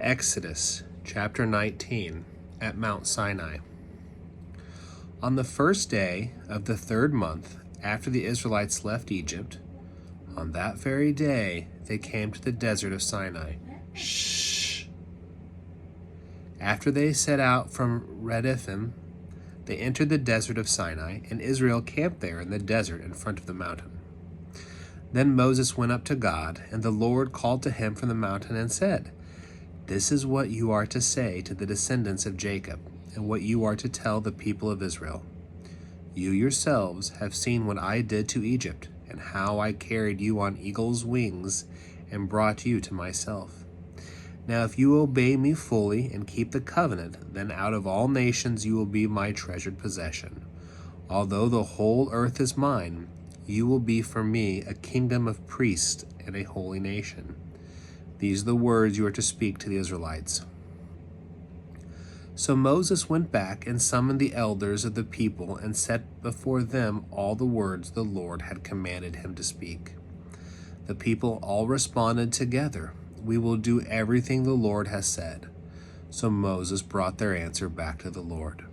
Exodus chapter 19 at Mount Sinai. On the first day of the 3rd month after the Israelites left Egypt, on that very day they came to the desert of Sinai. Shh! After they set out from Rephidim, they entered the desert of Sinai, and Israel camped there in the desert in front of the mountain. Then Moses went up to God, and the Lord called to him from the mountain and said, "This is what you are to say to the descendants of Jacob, and what you are to tell the people of Israel. You yourselves have seen what I did to Egypt, and how I carried you on eagle's wings and brought you to myself. Now if you obey me fully and keep the covenant, then out of all nations you will be my treasured possession. Although the whole earth is mine, you will be for me a kingdom of priests and a holy nation. These are the words you are to speak to the Israelites." So Moses went back and summoned the elders of the people and set before them all the words the Lord had commanded him to speak. The people all responded together, "We will do everything the Lord has said." So Moses brought their answer back to the Lord.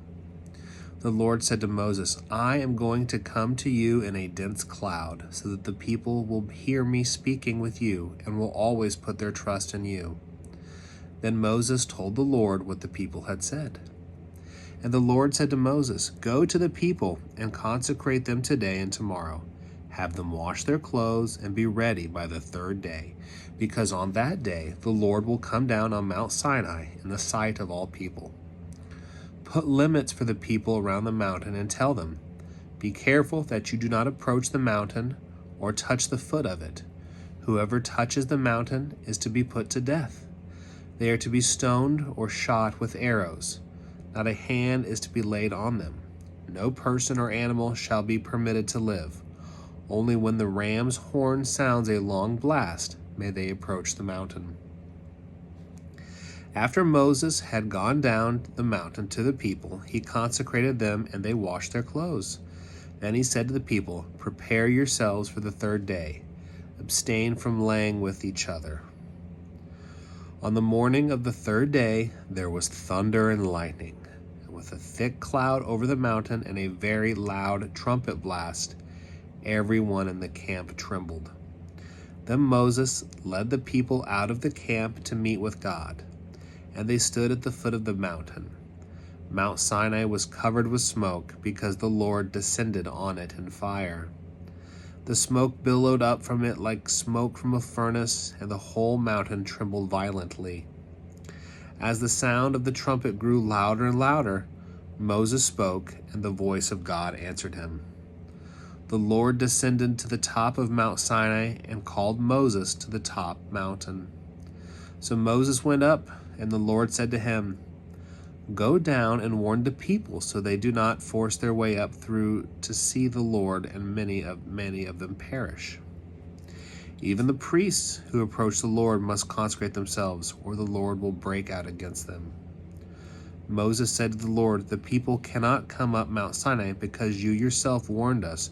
The Lord said to Moses, "I am going to come to you in a dense cloud, so that the people will hear me speaking with you and will always put their trust in you." Then Moses told the Lord what the people had said. And the Lord said to Moses, "Go to the people and consecrate them today and tomorrow. Have them wash their clothes and be ready by the 3rd day, because on that day the Lord will come down on Mount Sinai in the sight of all people. Put limits for the people around the mountain and tell them, 'Be careful that you do not approach the mountain or touch the foot of it. Whoever touches the mountain is to be put to death. They are to be stoned or shot with arrows. Not a hand is to be laid on them. No person or animal shall be permitted to live. Only when the ram's horn sounds a long blast may they approach the mountain.'" After Moses had gone down the mountain to the people, he consecrated them and they washed their clothes. Then he said to the people, "Prepare yourselves for the 3rd day. Abstain from laying with each other." On the morning of the 3rd day there was thunder and lightning, and with a thick cloud over the mountain and a very loud trumpet blast, everyone in the camp trembled. Then Moses led the people out of the camp to meet with God, and they stood at the foot of the mountain. Mount Sinai was covered with smoke because the Lord descended on it in fire. The smoke billowed up from it like smoke from a furnace, and the whole mountain trembled violently. As the sound of the trumpet grew louder and louder, Moses spoke, and the voice of God answered him. The Lord descended to the top of Mount Sinai and called Moses to the top mountain. So Moses went up, and the Lord said to him, "Go down and warn the people so they do not force their way up through to see the Lord, and many of them perish. Even the priests who approach the Lord must consecrate themselves, or the Lord will break out against them." Moses said to the Lord, "The people cannot come up Mount Sinai because you yourself warned us.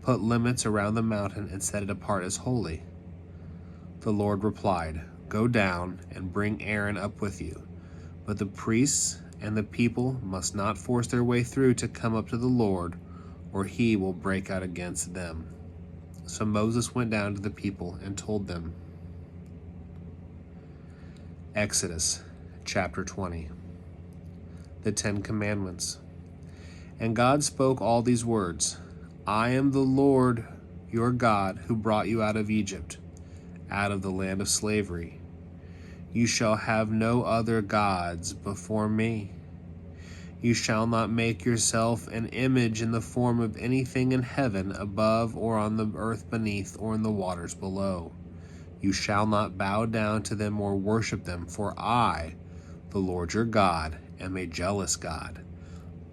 Put limits around the mountain and set it apart as holy." The Lord replied, "Go down and bring Aaron up with you. But the priests and the people must not force their way through to come up to the Lord, or he will break out against them." So Moses went down to the people and told them. Exodus chapter 20. The 10 Commandments. And God spoke all these words, "I am the Lord your God who brought you out of Egypt, out of the land of slavery. You shall have no other gods before me. You shall not make yourself an image in the form of anything in heaven above, or on the earth beneath, or in the waters below. You shall not bow down to them or worship them, for I, the Lord your God, am a jealous God,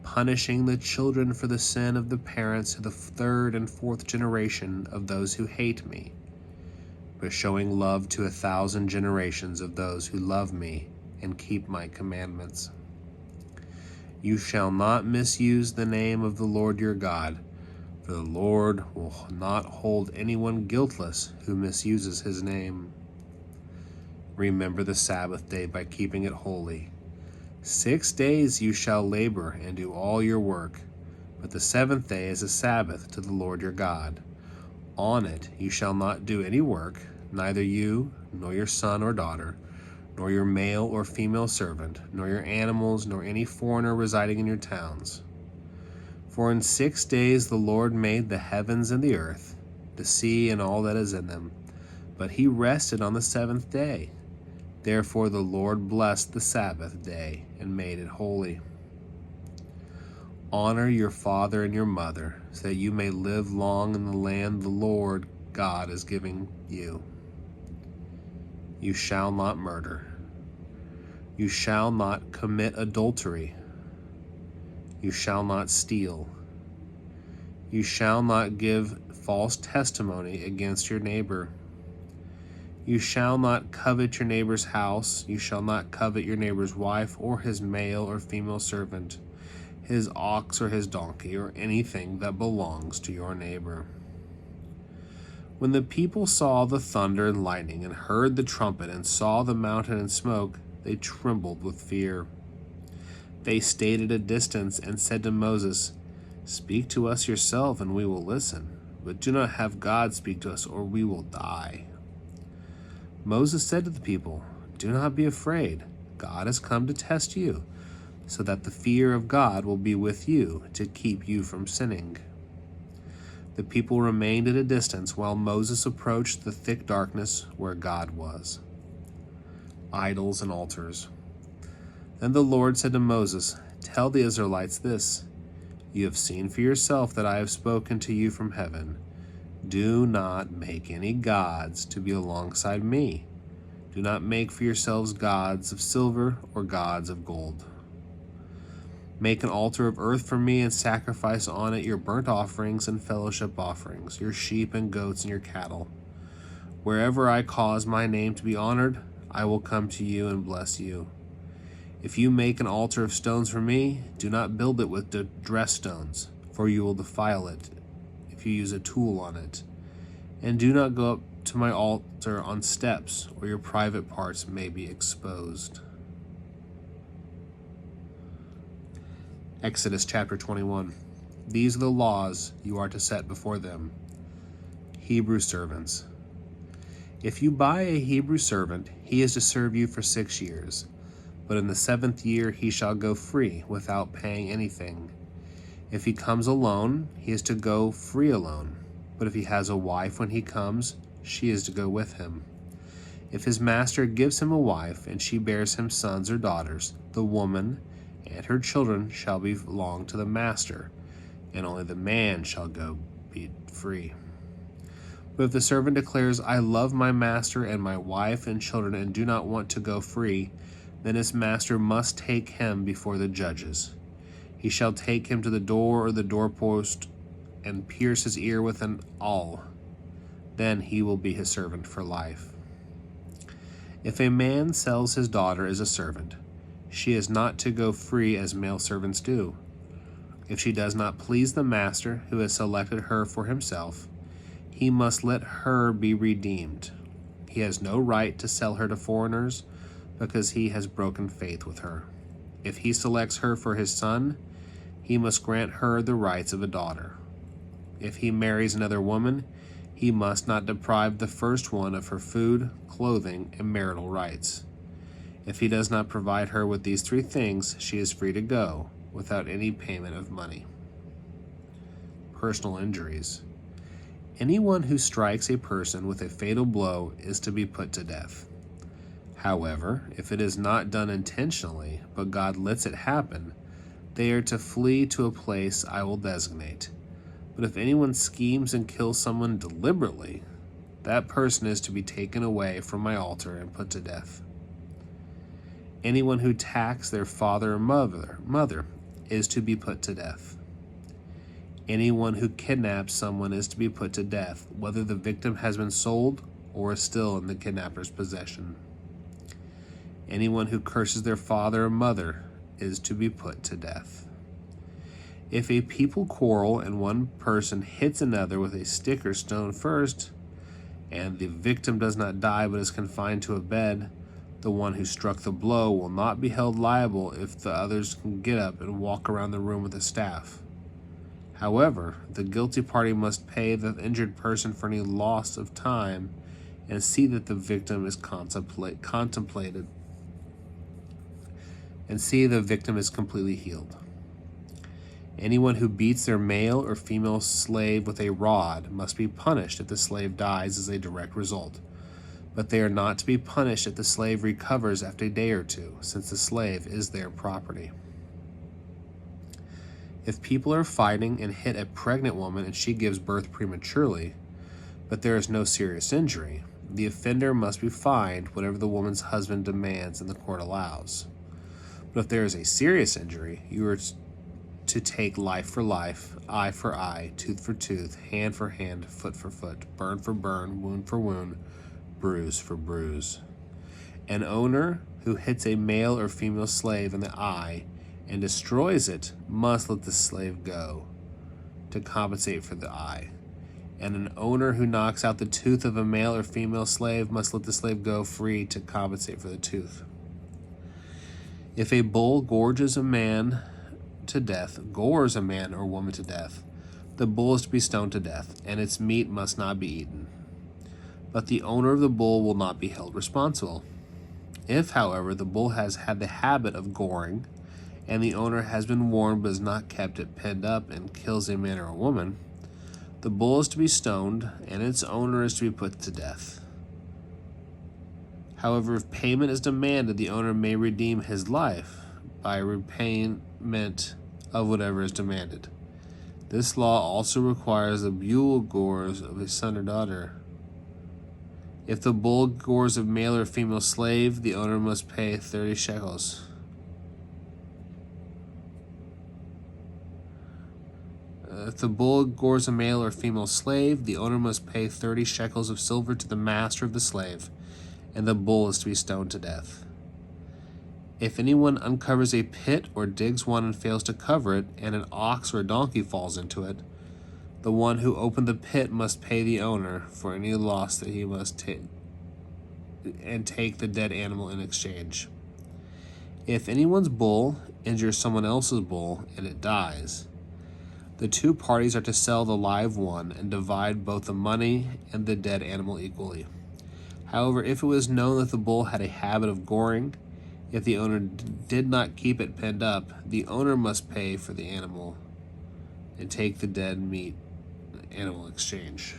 punishing the children for the sin of the parents to the 3rd and 4th generation of those who hate me, but showing love to 1,000 generations of those who love me and keep my commandments. You shall not misuse the name of the Lord your God, for the Lord will not hold anyone guiltless who misuses his name. Remember the Sabbath day by keeping it holy. 6 days you shall labor and do all your work, but the seventh day is a Sabbath to the Lord your God. On it you shall not do any work, neither you, nor your son or daughter, nor your male or female servant, nor your animals, nor any foreigner residing in your towns. For in 6 days the Lord made the heavens and the earth, the sea and all that is in them, but he rested on the seventh day. Therefore the Lord blessed the Sabbath day and made it holy. Honor your father and your mother, so that you may live long in the land the Lord God is giving you. You shall not murder. You shall not commit adultery. You shall not steal. You shall not give false testimony against your neighbor. You shall not covet your neighbor's house. You shall not covet your neighbor's wife or his male or female servant, his ox or his donkey, or anything that belongs to your neighbor. When the people saw the thunder and lightning, and heard the trumpet, and saw the mountain and smoke, they trembled with fear. They stayed at a distance and said to Moses, "Speak to us yourself, and we will listen, but do not have God speak to us, or we will die." Moses said to the people, "Do not be afraid. God has come to test you, so that the fear of God will be with you to keep you from sinning." The people remained at a distance while Moses approached the thick darkness where God was. Idols and altars. Then the Lord said to Moses, "Tell the Israelites this: You have seen for yourself that I have spoken to you from heaven. Do not make any gods to be alongside me. Do not make for yourselves gods of silver or gods of gold. Make an altar of earth for me and sacrifice on it your burnt offerings and fellowship offerings, your sheep and goats and your cattle. Wherever I cause my name to be honored, I will come to you and bless you. If you make an altar of stones for me, do not build it with dressed stones, for you will defile it if you use a tool on it. And do not go up to my altar on steps, or your private parts may be exposed." Exodus chapter 21. These are the laws you are to set before them. Hebrew servants. If you buy a Hebrew servant, he is to serve you for 6 years. But in the 7th year he shall go free, without paying anything. If he comes alone, he is to go free alone. But if he has a wife when he comes, she is to go with him. If his master gives him a wife, and she bears him sons or daughters, the woman and her children shall belong to the master, and only the man shall go be free. But if the servant declares, "I love my master and my wife and children, and do not want to go free," then his master must take him before the judges. He shall take him to the door or the doorpost and pierce his ear with an awl. Then he will be his servant for life. If a man sells his daughter as a servant, she is not to go free as male servants do. If she does not please the master who has selected her for himself, he must let her be redeemed. He has no right to sell her to foreigners, because he has broken faith with her. If he selects her for his son, he must grant her the rights of a daughter. If he marries another woman, he must not deprive the first one of her food, clothing, and marital rights. If he does not provide her with these 3 things, she is free to go, without any payment of money. Personal injuries. Anyone who strikes a person with a fatal blow is to be put to death. However, if it is not done intentionally, but God lets it happen, they are to flee to a place I will designate. But if anyone schemes and kills someone deliberately, that person is to be taken away from my altar and put to death. Anyone who attacks their father or mother is to be put to death. Anyone who kidnaps someone is to be put to death, whether the victim has been sold or is still in the kidnapper's possession. Anyone who curses their father or mother is to be put to death. If a people quarrel and one person hits another with a stick or stone first, and the victim does not die but is confined to a bed, The one who struck the blow will not be held liable if the others can get up and walk around the room with a staff. However, the guilty party must pay the injured person for any loss of time and see that the victim is contemplated and see the victim is completely healed. Anyone who beats their male or female slave with a rod must be punished if the slave dies as a direct result, but they are not to be punished if the slave recovers after a day or two, since the slave is their property. If people are fighting and hit a pregnant woman and she gives birth prematurely, but there is no serious injury, the offender must be fined whatever the woman's husband demands and the court allows. But if there is a serious injury, you are to take life for life, eye for eye, tooth for tooth, hand for hand, foot for foot, burn for burn, wound for wound, bruise for bruise. An owner who hits a male or female slave in the eye and destroys it must let the slave go to compensate for the eye. And an owner who knocks out the tooth of a male or female slave must let the slave go free to compensate for the tooth. If a bull gores a man or woman to death, the bull is to be stoned to death, and its meat must not be eaten. But the owner of the bull will not be held responsible. If, however, the bull has had the habit of goring, and the owner has been warned but has not kept it penned up and kills a man or a woman, the bull is to be stoned, and its owner is to be put to death. However, if payment is demanded, the owner may redeem his life by repayment of whatever is demanded. This law also requires the bull gores of a son or daughter. If the bull gores a male or female slave, the owner must pay 30 shekels. If the bull gores a male or female slave, the owner must pay 30 shekels of silver to the master of the slave, and the bull is to be stoned to death. If anyone uncovers a pit or digs one and fails to cover it, and an ox or a donkey falls into it, the one who opened the pit must pay the owner for any loss that he must take the dead animal in exchange. If anyone's bull injures someone else's bull and it dies, the two parties are to sell the live one and divide both the money and the dead animal equally. However, if it was known that the bull had a habit of goring, if the owner did not keep it penned up, the owner must pay for the animal and take the dead meat animal exchange.